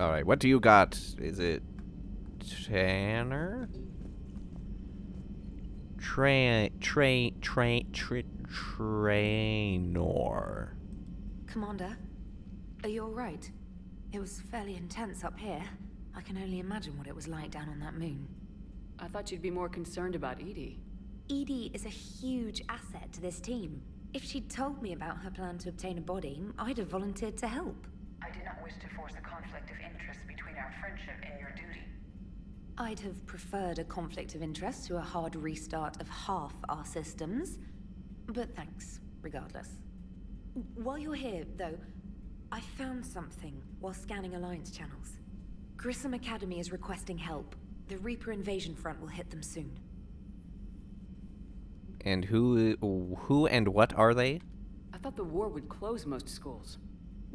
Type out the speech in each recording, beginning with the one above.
Alright, what do you got? Is it Tanner? Trainor. Commander, are you alright? It was fairly intense up here. I can only imagine what it was like down on that moon. I thought you'd be more concerned about Edie. Edie is a huge asset to this team. If she'd told me about her plan to obtain a body, I'd have volunteered to help. I do not wish to force a conflict of interest between our friendship and your duty. I'd have preferred a conflict of interest to a hard restart of half our systems. But thanks, regardless. While you're here, though, I found something while scanning Alliance channels. Grissom Academy is requesting help. The Reaper invasion front will hit them soon. And who and what are they? I thought the war would close most schools.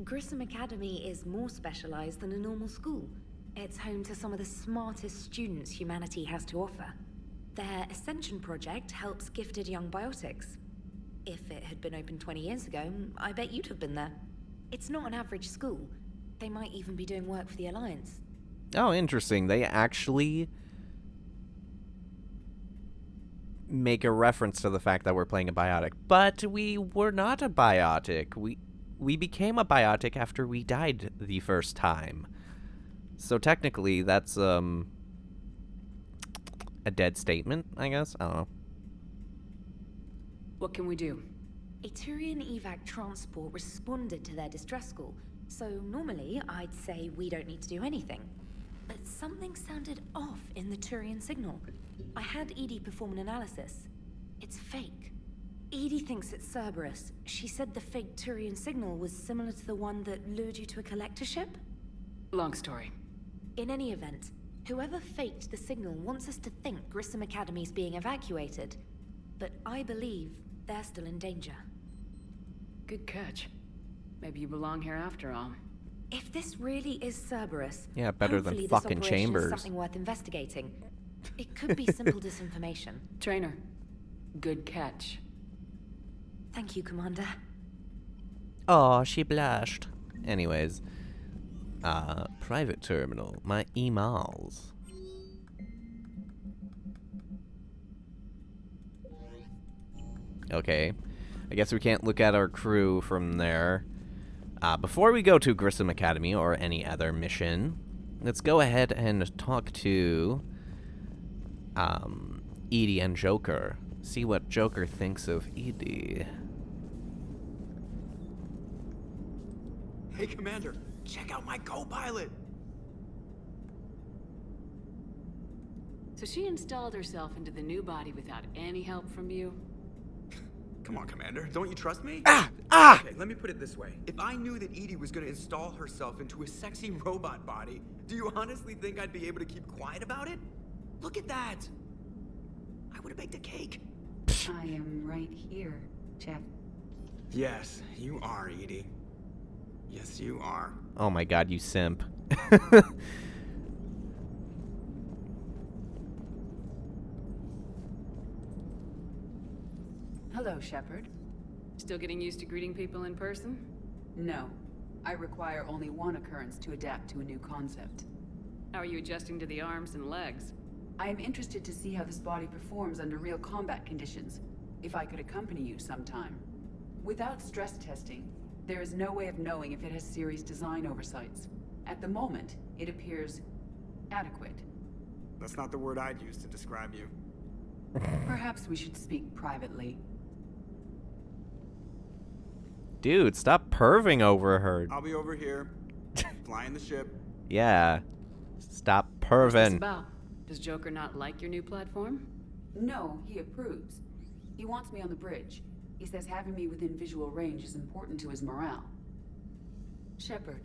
Grissom Academy is more specialized than a normal school. It's home to some of the smartest students humanity has to offer. Their Ascension project helps gifted young biotics. If it had been open 20 years ago, I bet you'd have been there. It's not an average school. They might even be doing work for the Alliance. Oh, interesting. They actually make a reference to the fact that we're playing a biotic. But we were not a biotic. We became a biotic after we died the first time. So technically, that's a dead statement, I guess? I don't know. What can we do? A Turian evac transport responded to their distress call, so normally I'd say we don't need to do anything. But something sounded off in the Turian signal. I had Edie perform an analysis. It's fake. Edie thinks it's Cerberus. She said the fake Turian signal was similar to the one that lured you to a collector ship? Long story. In any event, whoever faked the signal wants us to think Grissom Academy's being evacuated. But I believe they're still in danger. Good catch. Maybe you belong here after all. If this really is Cerberus, Yeah, better than hopefully fucking this operation Chambers. is something worth investigating. It could be simple disinformation. Trainer, good catch. Thank you, Commander. Oh, she blushed. Anyways, private terminal, my emails. Okay, I guess we can't look at our crew from there. Before we go to Grissom Academy or any other mission, let's go ahead and talk to Edie and Joker. See what Joker thinks of Edie. Hey, Commander, check out my co-pilot! So she installed herself into the new body without any help from you? Come on, Commander, don't you trust me? Ah! Okay, let me put it this way. If I knew that Edie was gonna install herself into a sexy robot body, do you honestly think I'd be able to keep quiet about it? Look at that! I would've baked a cake. I am right here, Jeff. Yes, you are, Edie. Yes, you are. Oh my god, you simp. Hello, Shepard. Still getting used to greeting people in person? No. I require only one occurrence to adapt to a new concept. How are you adjusting to the arms and legs? I am interested to see how this body performs under real combat conditions, if I could accompany you sometime. Without stress testing, there is no way of knowing if it has serious design oversights. At the moment, it appears adequate. That's not the word I'd use to describe you. Perhaps we should speak privately. Dude, stop perving over her. I'll be over here, flying the ship. Yeah. Stop What's this perving. about? Does Joker not like your new platform? No, he approves. He wants me on the bridge. He says having me within visual range is important to his morale. Shepard,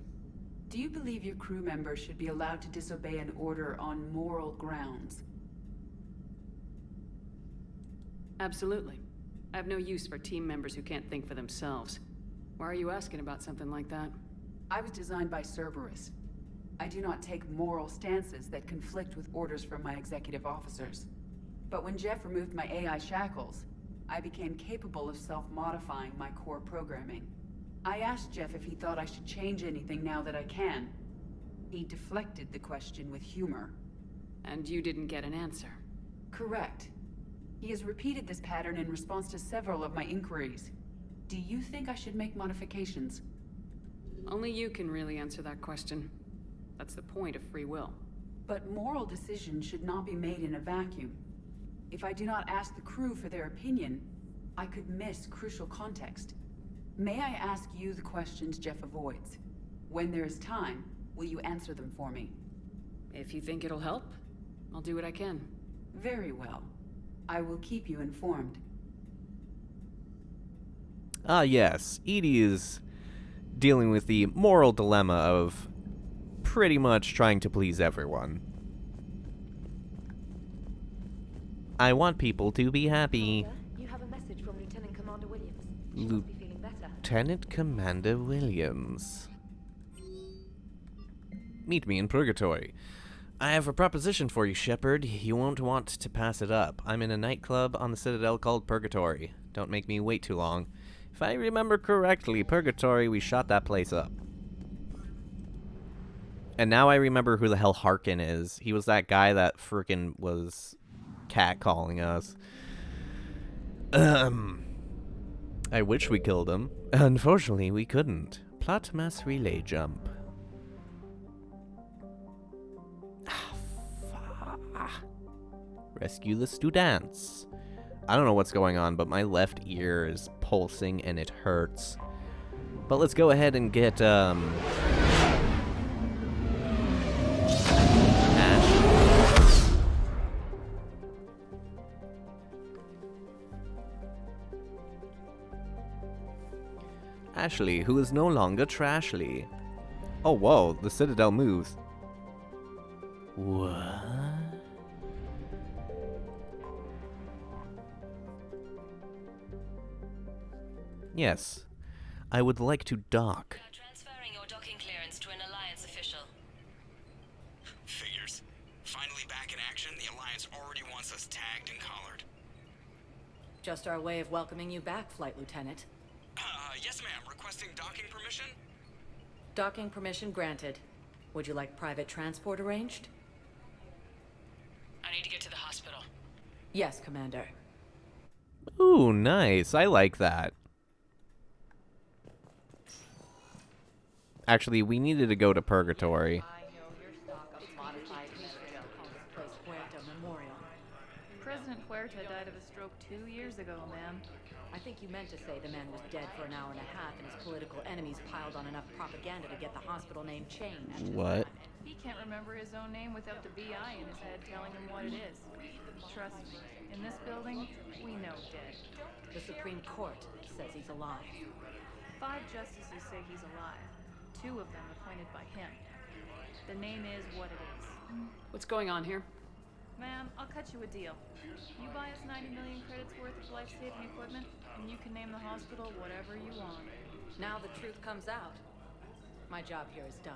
do you believe your crew members should be allowed to disobey an order on moral grounds? Absolutely. I have no use for team members who can't think for themselves. Why are you asking about something like that? I was designed by Cerberus. I do not take moral stances that conflict with orders from my executive officers. But when Jeff removed my AI shackles, I became capable of self-modifying my core programming. I asked Jeff if he thought I should change anything now that I can. He deflected the question with humor. And you didn't get an answer. Correct. He has repeated this pattern in response to several of my inquiries. Do you think I should make modifications? Only you can really answer that question. That's the point of free will. But moral decisions should not be made in a vacuum. If I do not ask the crew for their opinion, I could miss crucial context. May I ask you the questions Jeff avoids? When there is time, will you answer them for me? If you think it'll help, I'll do what I can. Very well. I will keep you informed. Ah, yes. Edie is dealing with the moral dilemma of pretty much trying to please everyone. I want people to be happy. You have a message from Lieutenant Commander Williams. She must be feeling better. Lieutenant Commander Williams. Meet me in Purgatory. I have a proposition for you, Shepard. You won't want to pass it up. I'm in a nightclub on the Citadel called Purgatory. Don't make me wait too long. If I remember correctly, Purgatory, we shot that place up. And now I remember who the hell Harkin is. He was that guy that frickin' was catcalling us. I wish we killed him. Unfortunately, we couldn't. Plot mass relay jump. Rescue the students. I don't know what's going on, but my left ear is pulsing and it hurts. But let's go ahead and get, Ash. Ashley, who is no longer Trashly. Oh, whoa, the Citadel moves. What? Yes, I would like to dock. Transferring your docking clearance to an Alliance official. Figures. Finally back in action, the Alliance already wants us tagged and collared. Just our way of welcoming you back, Flight Lieutenant. Yes ma'am, requesting docking permission? Docking permission granted. Would you like private transport arranged? I need to get to the hospital. Yes, Commander. Ooh, nice. I like that. Actually, we needed to go to Purgatory. President Huerta died of a stroke 2 years ago, ma'am. I think you meant to say the man was dead for an hour and a half and his political enemies piled on enough propaganda to get the hospital name changed. What? He can't remember his own name without the BI in his head telling him what it is. Trust me, in this building, we know dead. The Supreme Court says he's alive. 5 justices say he's alive. 2 of them appointed by him. The name is what it is. What's going on here? Ma'am, I'll cut you a deal. You buy us 90 million credits worth of life-saving equipment, and you can name the hospital whatever you want. Now the truth comes out. My job here is done.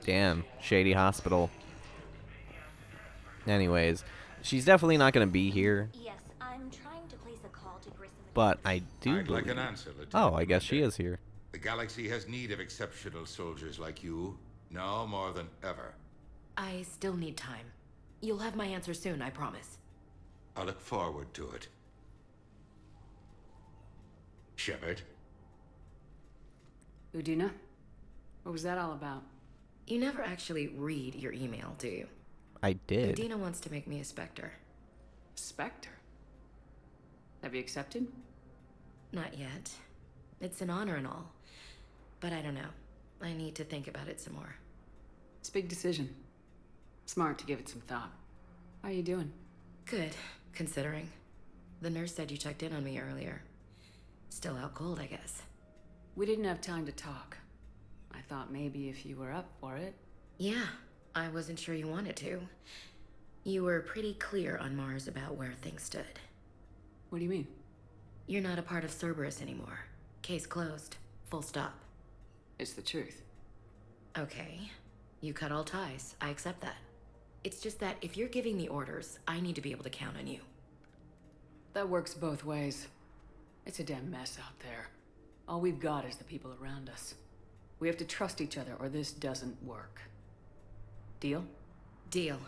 Damn, shady hospital. Anyways, she's definitely not gonna be here. Yes, I'm trying to place a call to Grissom. But I do I'd like believe... an answer, Lieutenant. Oh, I guess she is here. The galaxy has need of exceptional soldiers like you, now more than ever. I still need time. You'll have my answer soon, I promise. I look forward to it. Shepard? Udina? What was that all about? You never actually read your email, do you? I did. Udina wants to make me a Spectre. Spectre? Have you accepted? Not yet. It's an honor and all. But I don't know. I need to think about it some more. It's a big decision. Smart to give it some thought. How are you doing? Good, considering. The nurse said you checked in on me earlier. Still out cold, I guess. We didn't have time to talk. I thought maybe if you were up for it. Yeah, I wasn't sure you wanted to. You were pretty clear on Mars about where things stood. What do you mean? You're not a part of Cerberus anymore. Case closed. Full stop. It's the truth. Okay. You cut all ties. I accept that. It's just that if you're giving the orders, I need to be able to count on you. That works both ways. It's a damn mess out there. All we've got is the people around us. We have to trust each other or this doesn't work. Deal? Deal.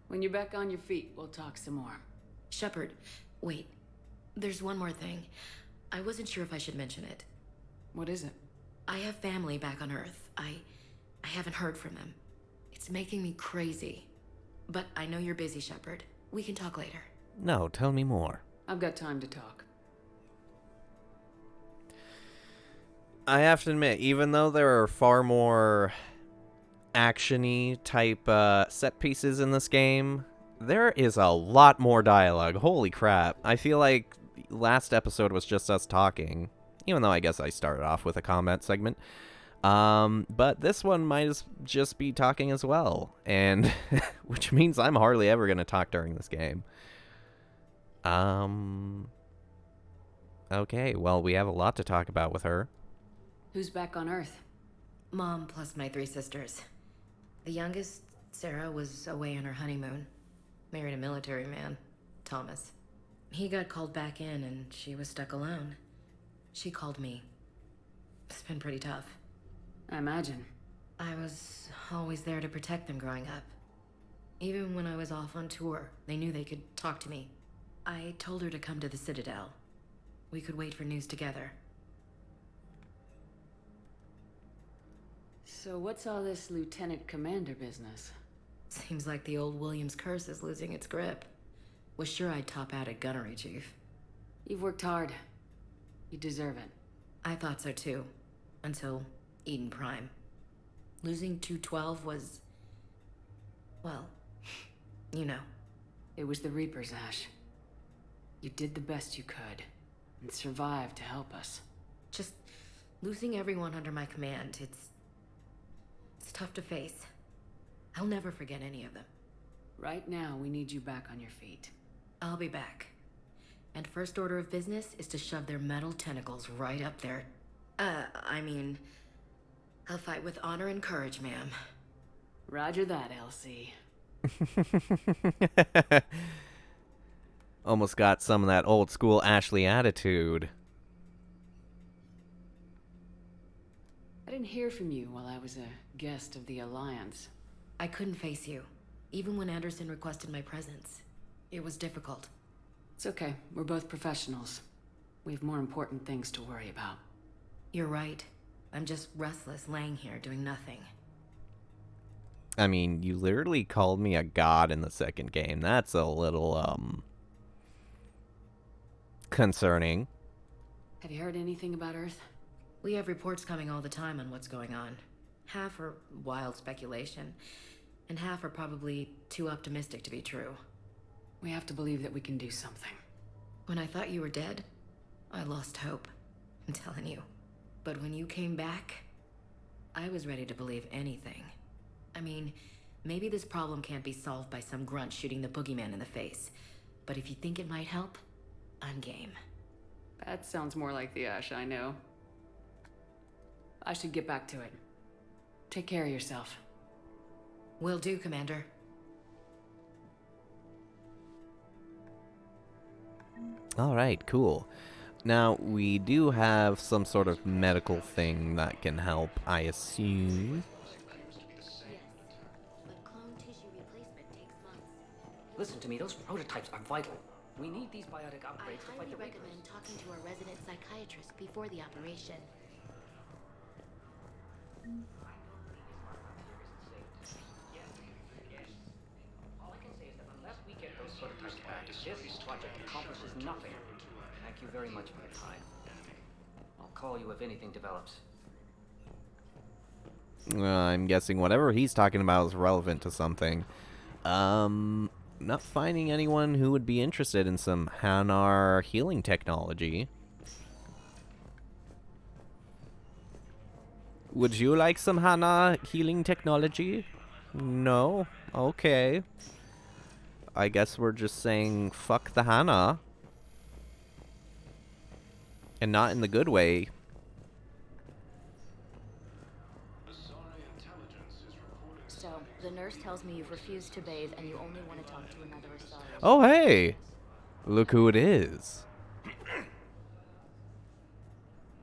When you're back on your feet, we'll talk some more. Shepard, wait. There's one more thing. I wasn't sure if I should mention it. What is it? I have family back on Earth. I haven't heard from them. It's making me crazy. But I know you're busy, Shepard. We can talk later. No, tell me more. I've got time to talk. I have to admit, even though there are far more action-y type set pieces in this game, there is a lot more dialogue. Holy crap. I feel like last episode was just us talking, even though I guess I started off with a combat segment. But this one might just be talking as well, and which means I'm hardly ever going to talk during this game. Okay, well, we have a lot to talk about with her. Who's back on Earth? Mom plus my 3 sisters. The youngest, Sarah, was away on her honeymoon. Married a military man, Thomas. He got called back in and she was stuck alone. She called me. It's been pretty tough. I imagine. I was always there to protect them growing up. Even when I was off on tour, they knew they could talk to me. I told her to come to the Citadel. We could wait for news together. So what's all this Lieutenant Commander business? Seems like the old Williams curse is losing its grip. Was sure I'd top out at gunnery, Chief. You've worked hard. You deserve it. I thought so too. Until Eden Prime. Losing 212 was... well, you know. It was the Reapers, Ash. You did the best you could, and survived to help us. Just losing everyone under my command, it's tough to face. I'll never forget any of them. Right now, we need you back on your feet. I'll be back. And first order of business is to shove their metal tentacles right up there. I'll fight with honor and courage, ma'am. Roger that, Elsie. Almost got some of that old school Ashley attitude. I didn't hear from you while I was a guest of the Alliance. I couldn't face you, even when Anderson requested my presence. It was difficult. It's okay. We're both professionals. We have more important things to worry about. You're right. I'm just restless, laying here doing nothing. I mean, you literally called me a god in the second game. That's a little, concerning. Have you heard anything about Earth? We have reports coming all the time on what's going on. Half are wild speculation, and half are probably too optimistic to be true. We have to believe that we can do something. When I thought you were dead, I lost hope. I'm telling you. But when you came back, I was ready to believe anything. I mean, maybe this problem can't be solved by some grunt shooting the boogeyman in the face. But if you think it might help, I'm game. That sounds more like the Ash I know. I should get back to it. Take care of yourself. Will do, Commander. Alright, cool. Now, we do have some sort of medical thing that can help, I assume. Listen to me, those prototypes are vital. We need these biotic upgrades to fight the Reapers. recommend talking to a resident psychiatrist before the operation. All I can say is that unless we get those prototypes back, this project accomplishes nothing. Thank you very much for your time. I'll call you if anything develops. I'm guessing whatever he's talking about is relevant to something. Not finding anyone who would be interested in some Hanar healing technology. Would you like some Hanar healing technology? No? Okay. I guess we're just saying fuck the Hana. And not in the good way. So, the nurse tells me you've refused to bathe and you only want to talk to another Asari. Oh, hey! Look who it is.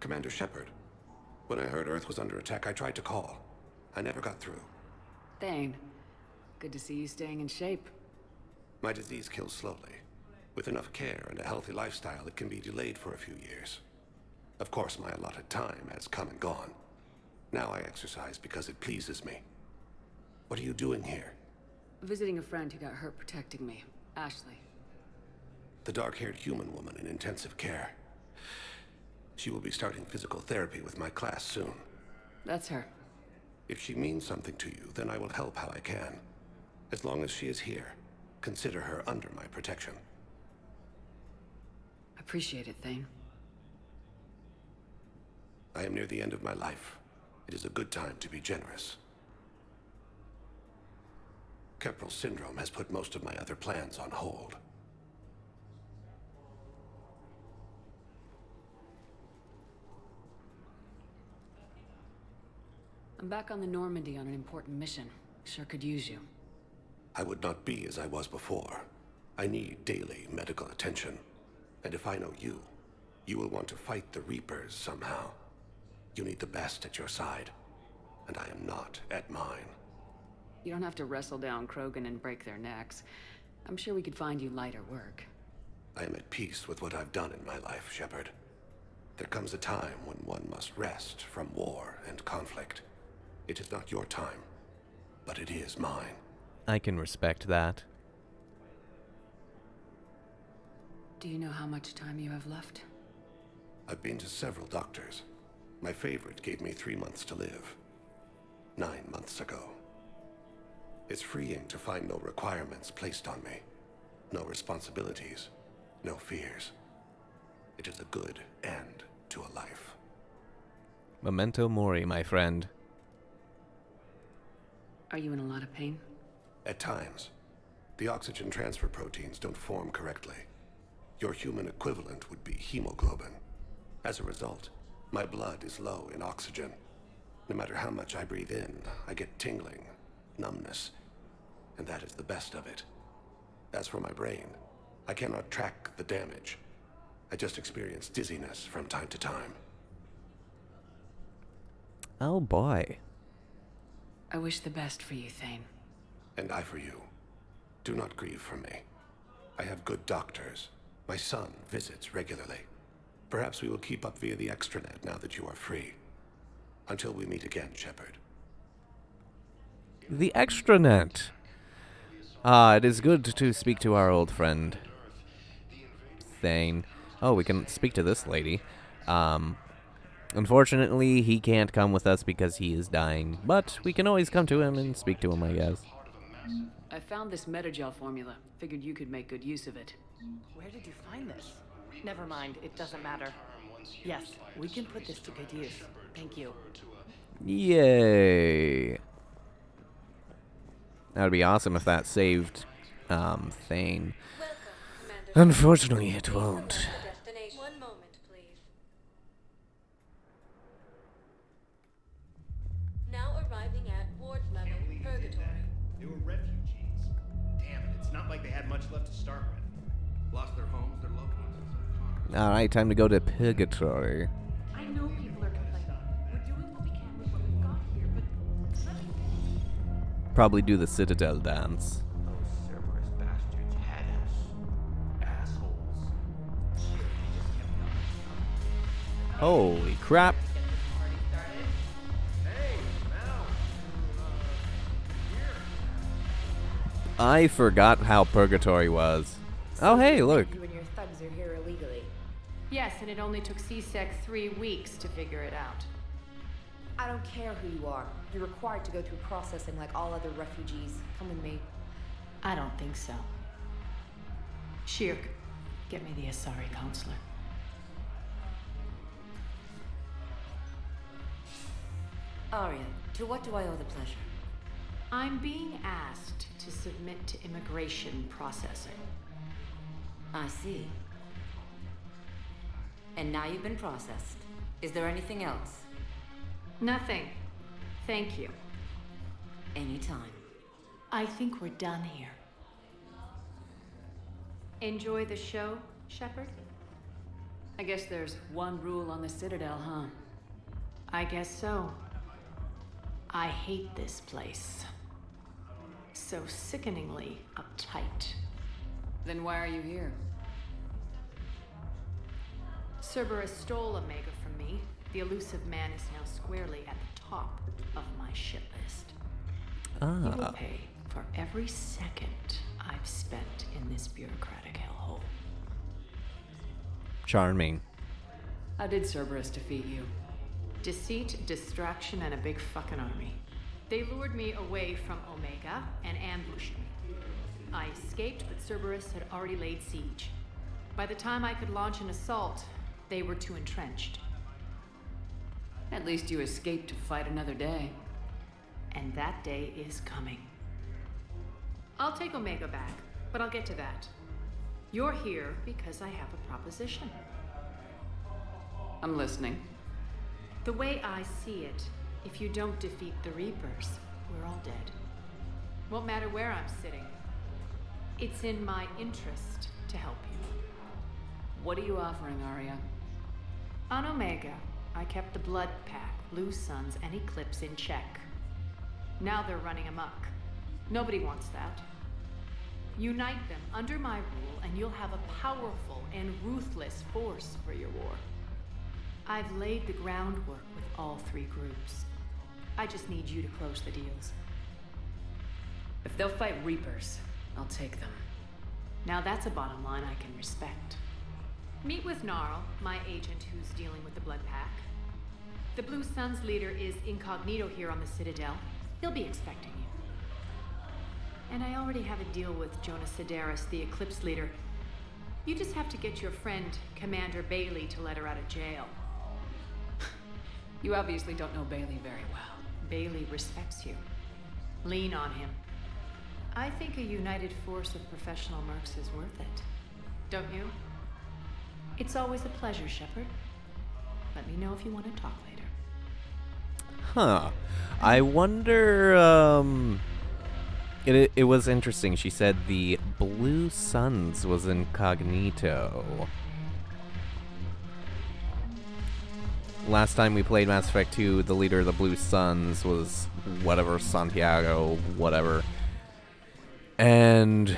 Commander Shepard. When I heard Earth was under attack, I tried to call. I never got through. Thane, good to see you staying in shape. My disease kills slowly. With enough care and a healthy lifestyle, it can be delayed for a few years. Of course, my allotted time has come and gone. Now I exercise because it pleases me. What are you doing here? Visiting a friend who got hurt protecting me, Ashley. The dark-haired human woman in intensive care. She will be starting physical therapy with my class soon. That's her. If she means something to you, then I will help how I can. As long as she is here, consider her under my protection. Appreciate it, Thane. I am near the end of my life. It is a good time to be generous. Keprel syndrome has put most of my other plans on hold. I'm back on the Normandy on an important mission. Sure could use you. I would not be as I was before. I need daily medical attention. And if I know you, you will want to fight the Reapers somehow. You need the best at your side, and I am not at mine. You don't have to wrestle down Krogan and break their necks. I'm sure we could find you lighter work. I am at peace with what I've done in my life, Shepard. There comes a time when one must rest from war and conflict. It is not your time, but it is mine. I can respect that. Do you know how much time you have left? I've been to several doctors. My favorite gave me 3 months to live. 9 months ago. It's freeing to find no requirements placed on me. No responsibilities. No fears. It is a good end to a life. Memento mori, my friend. Are you in a lot of pain? At times. The oxygen transfer proteins don't form correctly. Your human equivalent would be hemoglobin. As a result, my blood is low in oxygen. No matter how much I breathe in, I get tingling, numbness, and that is the best of it. As for my brain, I cannot track the damage. I just experience dizziness from time to time. Oh boy. I wish the best for you, Thane. And I for you. Do not grieve for me. I have good doctors. My son visits regularly. Perhaps we will keep up via the extranet now that you are free. Until we meet again, Shepard. The extranet. Ah, it is good to speak to our old friend, Thane. Oh, we can speak to this lady. Unfortunately, he can't come with us because he is dying, but we can always come to him and speak to him, I guess. I found this metagel formula. Figured you could make good use of it. Where did you find this? Never mind, it doesn't matter. Yes, we can put this to good use. Thank you. Yay. That would be awesome if that saved, Thane. Unfortunately, it won't. One moment, please. Now arriving at ward level purgatory. They were refugees. Damn it, it's not like they had much left to start with. Lost their homes, their loved ones. Alright, time to go to purgatory. I know people are complaining. We're doing what we can with what we've got here, but Probably do the Citadel dance. Those Cerberus bastards had us. Assholes. Holy crap. I forgot how purgatory was. Oh, hey, look. You and your thugs are here illegally. yes, and it only took CSEC 3 weeks to figure it out. I don't care who you are. You're required to go through processing like all other refugees. Come with me. I don't think so. Shirk, get me the Asari counselor. Arya, to what do I owe the pleasure? I'm being asked to submit to immigration processing. I see. And now you've been processed. Is there anything else? Nothing. Thank you. Anytime. I think we're done here. Enjoy the show, Shepard? I guess there's one rule on the Citadel, huh? I guess so. I hate this place. So sickeningly uptight. Then why are you here? Cerberus stole Omega from me. The elusive man is now squarely at the top of my shit list. You will pay for every second I've spent in this bureaucratic hellhole. Charming. How did Cerberus defeat you? Deceit, distraction, and a big fucking army. They lured me away from Omega and ambushed me. I escaped, but Cerberus had already laid siege. By the time I could launch an assault, they were too entrenched. At least you escaped to fight another day. And that day is coming. I'll take Omega back, but I'll get to that. You're here because I have a proposition. I'm listening. The way I see it, if you don't defeat the Reapers, we're all dead. Won't matter where I'm sitting. It's in my interest to help you. What are you offering, Arya? On Omega, I kept the Blood Pack, Blue Suns, and Eclipse in check. Now they're running amok. Nobody wants that. Unite them under my rule, and you'll have a powerful and ruthless force for your war. I've laid the groundwork with all three groups. I just need you to close the deals. If they'll fight Reapers, I'll take them. Now that's a bottom line I can respect. Meet with Gnarl, my agent who's dealing with the Blood Pack. The Blue Suns leader is incognito here on the Citadel. He'll be expecting you. And I already have a deal with Jonas Sedaris, the Eclipse leader. You just have to get your friend, Commander Bailey, to let her out of jail. You obviously don't know Bailey very well. Bailey respects you. Lean on him. I think a united force of professional mercs is worth it. Don't you? It's always a pleasure, Shepard. Let me know if you want to talk later. Huh. I wonder, It was interesting. She said the Blue Suns was incognito. Last time we played Mass Effect 2, the leader of the Blue Suns was whatever, Santiago, whatever. And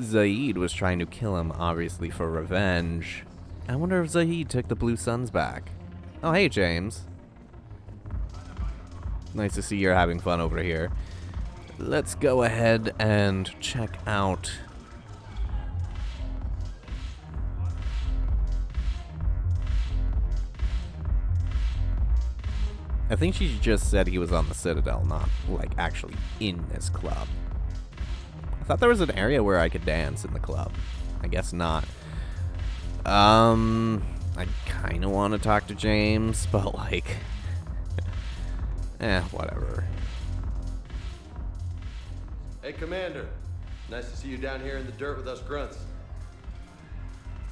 Zaid was trying to kill him, obviously, for revenge. I wonder if Zaid took the Blue Suns back. Oh, hey, James. Nice to see you're having fun over here. Let's go ahead and check out... I think she just said he was on the Citadel, not, like, actually in this club. I thought there was an area where I could dance in the club. I guess not. I kind of want to talk to James, but, like... whatever. Hey, Commander. Nice to see you down here in the dirt with us grunts.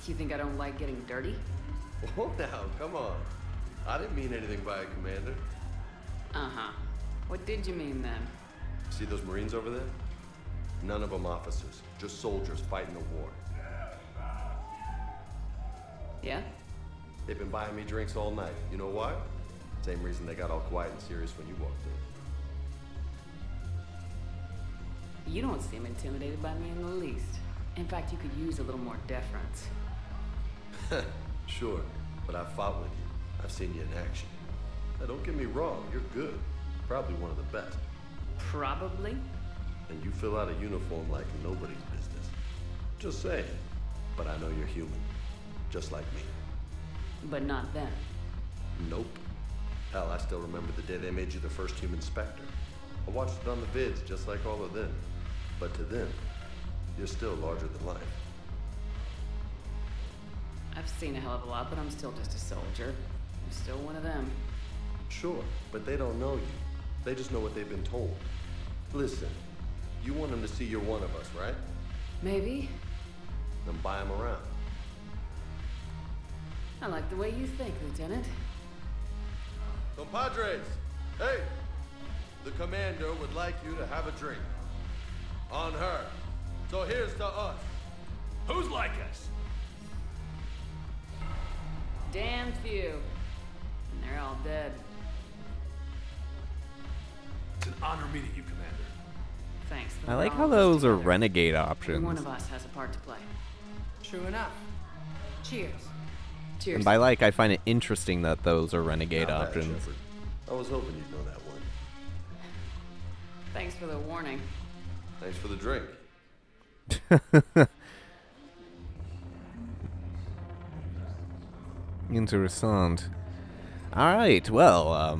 You think I don't like getting dirty? Oh, now, come on. I didn't mean anything by it, Commander. Uh-huh. What did you mean, then? See those Marines over there? None of them officers, just soldiers fighting a war. Yeah? They've been buying me drinks all night. You know why? Same reason they got all quiet and serious when you walked in. You don't seem intimidated by me in the least. In fact, you could use a little more deference. Sure, but I've fought with you. I've seen you in action. Now, don't get me wrong, you're good. Probably one of the best. Probably? And you fill out a uniform like nobody's business. Just saying. But I know you're human. Just like me. But not them. Nope. Hell, I still remember the day they made you the first human Spectre. I watched it on the vids, just like all of them. But to them, you're still larger than life. I've seen a hell of a lot, but I'm still just a soldier. I'm still one of them. Sure, but they don't know you. They just know what they've been told. Listen, you want them to see you're one of us, right? Maybe. Then buy them around. I like the way you think, Lieutenant. Compadres, hey! The commander would like you to have a drink. On her. So here's to us. Who's like us? damn few. And they're all dead. It's an honor meeting you, Commander. Thanks. I like how those are renegade options. Every one of us has a part to play. True enough. Cheers. Cheers. And by like, I find it interesting that those are renegade Not bad, options. Shepard. I was hoping you'd know that one. Thanks for the warning. Thanks for the drink. Interessant. Alright, well,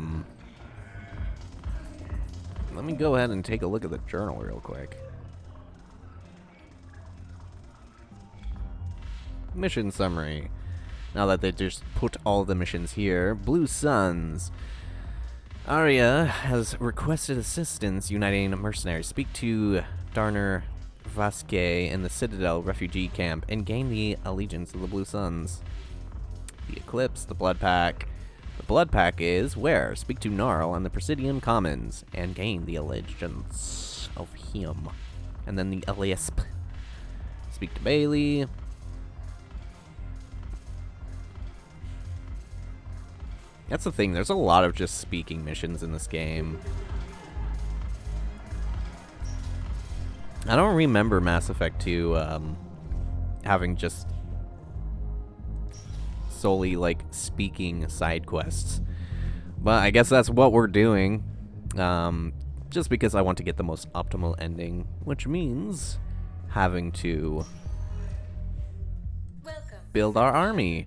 let me go ahead and take a look at the journal real quick. Mission summary. Now that they just put all the missions here. Blue Suns. Arya has requested assistance uniting mercenaries. Speak to Darner Vasque in the Citadel refugee camp and gain the allegiance of the Blue Suns. The Eclipse, the Blood Pack. The Blood Pack is where? Speak to Gnarl on the Presidium Commons and gain the allegiance of him. And then the Elisp. Speak to Bailey. That's the thing, there's a lot of just speaking missions in this game. I don't remember Mass Effect 2 having just solely like speaking side quests. But I guess that's what we're doing. Just because I want to get the most optimal ending, which means having to build our army.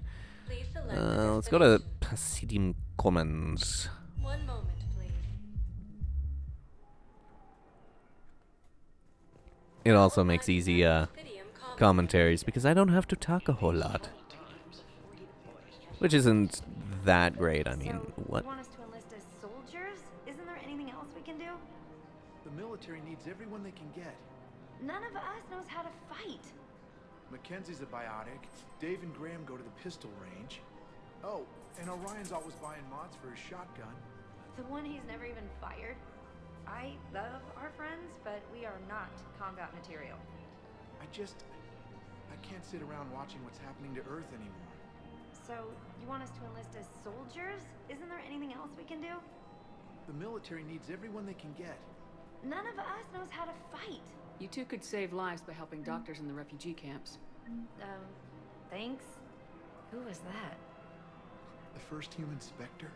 Let's go to Presidium Commons. One moment, please. It also makes easy commentaries because I don't have to talk a whole lot. Which isn't that great. I mean, what? You want us to enlist as soldiers? Isn't there anything else we can do? The military needs everyone they can get. None of us knows how to fight. Mackenzie's a biotic. Dave and Graham go to the pistol range. Oh, and Orion's always buying mods for his shotgun. The one he's never even fired. I love our friends, but we are not combat material. I can't sit around watching what's happening to Earth anymore. So, you want us to enlist as soldiers? Isn't there anything else we can do? The military needs everyone they can get. None of us knows how to fight. You two could save lives by helping doctors in the refugee camps. Thanks. Who was that? The first human Spectre?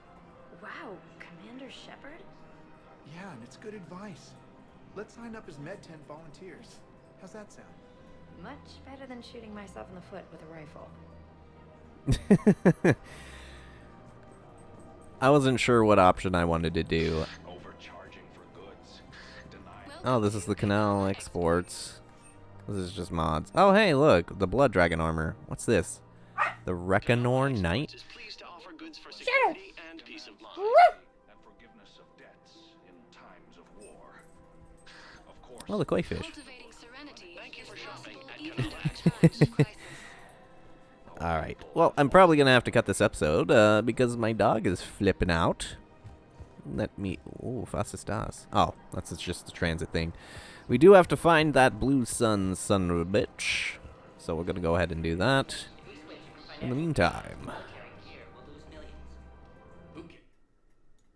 Wow, Commander Shepard? Yeah, and it's good advice. Let's sign up as Med-10 volunteers. How's that sound? Much better than shooting myself in the foot with a rifle. I wasn't sure what option I wanted to do. Oh, this is the Canal exports. This is just mods. Oh, hey, look, the Blood Dragon armor. What's this? The Reconor Knight? Oh, the koi fish. Alright, well, I'm probably going to have to cut this episode because my dog is flipping out. Let me... Oh, was ist das? Oh, that's just the transit thing. We do have to find that Blue Sun son of a bitch. So we're going to go ahead and do that. In the meantime...